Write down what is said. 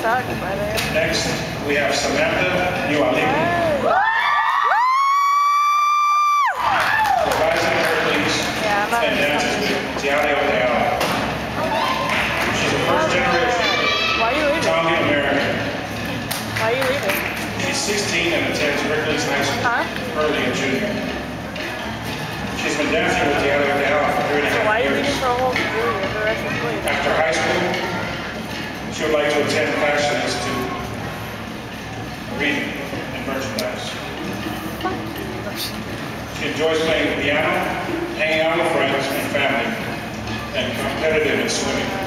suck, but Next, we have Samantha Nualiku. Rising Hercules and dances with Tiare O Te Ao. She's a first generation Italian American. Why are you leaving? She's 16 and attends Hercules High School early in junior. She's been dancing with Tiare O Te Ao for 3.5 Why are you years. leaving for a whole year? The rest of the week? After high school, she would like to attend classes to reading and merchandise. She enjoys playing the piano, hanging out with friends and family, and competitive in swimming.